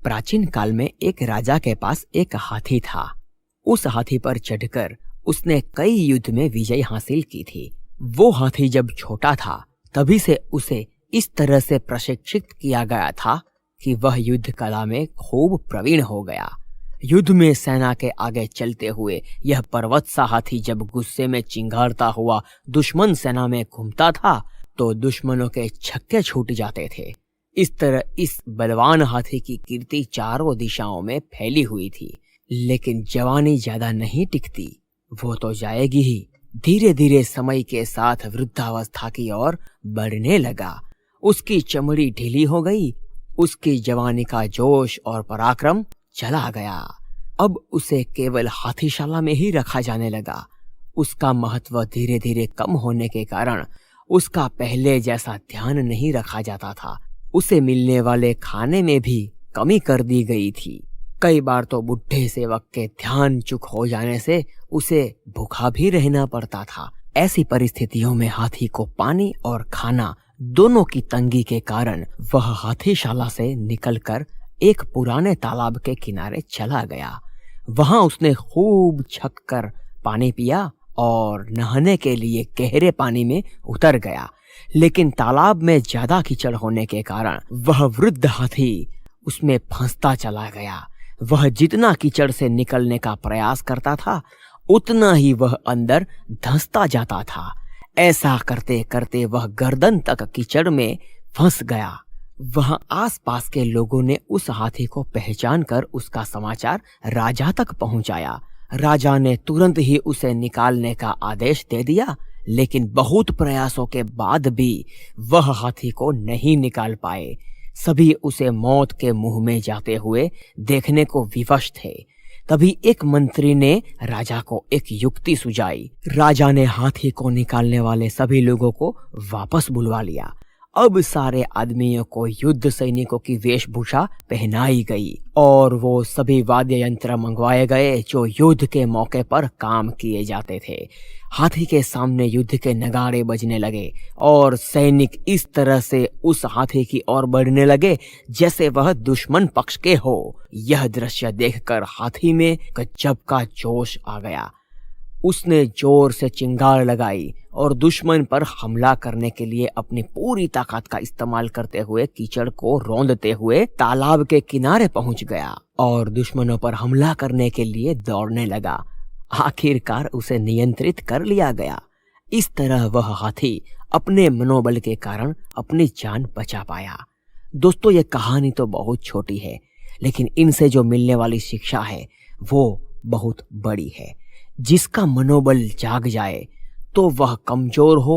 प्राचीन काल में एक राजा के पास एक हाथी था। उस हाथी पर चढ़कर उसने कई युद्ध में विजय हासिल की थी। वो हाथी जब छोटा था तभी से उसे इस तरह से प्रशिक्षित किया गया था कि वह युद्ध कला में खूब प्रवीण हो गया। युद्ध में सेना के आगे चलते हुए यह पर्वत सा हाथी जब गुस्से में चिंगारता हुआ दुश्मन सेना में घूमता था तो दुश्मनों के छक्के छूट जाते थे। इस तरह इस बलवान हाथी की कीर्ति चारों दिशाओं में फैली हुई थी। लेकिन जवानी ज्यादा नहीं टिकती, वो तो जाएगी ही। धीरे धीरे समय के साथ वृद्धावस्था की ओर बढ़ने लगा। उसकी चमड़ी ढीली हो गई, उसकी जवानी का जोश और पराक्रम चला गया। अब उसे केवल हाथीशाला में ही रखा जाने लगा। उसका महत्व धीरे धीरे कम होने के कारण उसका पहले जैसा ध्यान नहीं रखा जाता था। उसे मिलने वाले खाने में भी कमी कर दी गई थी। कई बार तो बुढ़े सेवक के ध्यान चूक हो जाने से उसे भूखा भी रहना पड़ता था। ऐसी परिस्थितियों में हाथी को पानी और खाना दोनों की तंगी के कारण वह हाथीशाला से निकलकर एक पुराने तालाब के किनारे चला गया। वहां उसने खूब छककर पानी पिया और नहाने के लिए गहरे पानी में उतर गया। लेकिन तालाब में ज्यादा कीचड़ होने के कारण वह वृद्ध हाथी उसमें फंसता चला गया। वह जितना कीचड़ से निकलने का प्रयास करता था उतना ही वह अंदर धंसता जाता था। ऐसा करते करते वह गर्दन तक कीचड़ में फंस गया। वहां आसपास के लोगों ने उस हाथी को पहचान कर उसका समाचार राजा तक पहुंचाया। राजा ने तुरंत ही उसे निकालने का आदेश दे दिया, लेकिन बहुत प्रयासों के बाद भी वह हाथी को नहीं निकाल पाए। सभी उसे मौत के मुंह में जाते हुए देखने को विवश थे। तभी एक मंत्री ने राजा को एक युक्ति सुझाई। राजा ने हाथी को निकालने वाले सभी लोगों को वापस बुलवा लिया। अब सारे आदमियों को युद्ध सैनिकों की वेशभूषा पहनाई गई और वो सभी वाद्य यंत्र मंगवाए गए जो युद्ध के मौके पर काम किए जाते थे। हाथी के सामने युद्ध के नगाड़े बजने लगे और सैनिक इस तरह से उस हाथी की ओर बढ़ने लगे जैसे वह दुश्मन पक्ष के हो। यह दृश्य देखकर हाथी में गजब का जोश आ गया। उसने जोर से चिंगार लगाई और दुश्मन पर हमला करने के लिए अपनी पूरी ताकत का इस्तेमाल करते हुए कीचड़ को रौंदते हुए तालाब के किनारे पहुंच गया और दुश्मनों पर हमला करने के लिए दौड़ने लगा। आखिरकार उसे नियंत्रित कर लिया गया। इस तरह वह हाथी अपने मनोबल के कारण अपनी जान बचा पाया। दोस्तों, ये कहानी तो बहुत छोटी है, लेकिन इनसे जो मिलने वाली शिक्षा है वो बहुत बड़ी है। जिसका मनोबल जाग जाए तो वह कमजोर हो,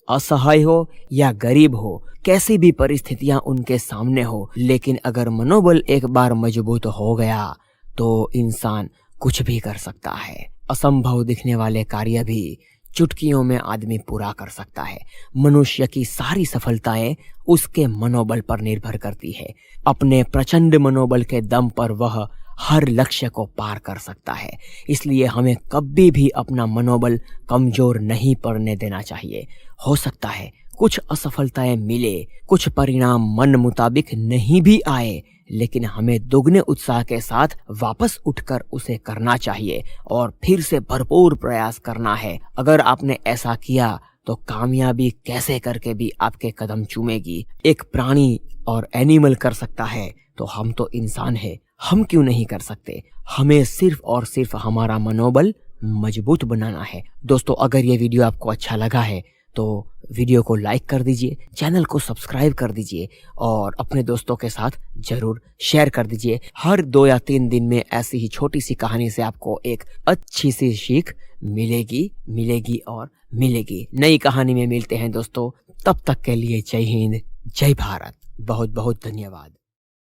असहाय हो या गरीब हो, कैसी भी परिस्थितियां उनके सामने हो, लेकिन अगर मनोबल एक बार मजबूत हो गया तो इंसान कुछ भी कर सकता है। असंभव दिखने वाले कार्य भी चुटकियों में आदमी पूरा कर सकता है। मनुष्य की सारी सफलताएं उसके मनोबल पर निर्भर करती है। अपने प्रचंड मनोबल के दम पर वह हर लक्ष्य को पार कर सकता है। इसलिए हमें कभी भी अपना मनोबल कमजोर नहीं पड़ने देना चाहिए। हो सकता है कुछ असफलताएं मिले, कुछ परिणाम मन मुताबिक नहीं भी आए, लेकिन हमें दुगने उत्साह के साथ वापस उठकर उसे करना चाहिए और फिर से भरपूर प्रयास करना है। अगर आपने ऐसा किया तो कामयाबी कैसे करके भी आपके कदम चूमेगी। एक प्राणी और एनिमल कर सकता है तो हम तो इंसान है, हम क्यों नहीं कर सकते। हमें सिर्फ और सिर्फ हमारा मनोबल मजबूत बनाना है। दोस्तों, अगर ये वीडियो आपको अच्छा लगा है तो वीडियो को लाइक कर दीजिए, चैनल को सब्सक्राइब कर दीजिए और अपने दोस्तों के साथ जरूर शेयर कर दीजिए। हर 2 या 3 दिन में ऐसी ही छोटी सी कहानी से आपको एक अच्छी सी सीख मिलेगी और मिलेगी। नई कहानी में मिलते हैं दोस्तों, तब तक के लिए जय हिंद, जय भारत। बहुत बहुत धन्यवाद।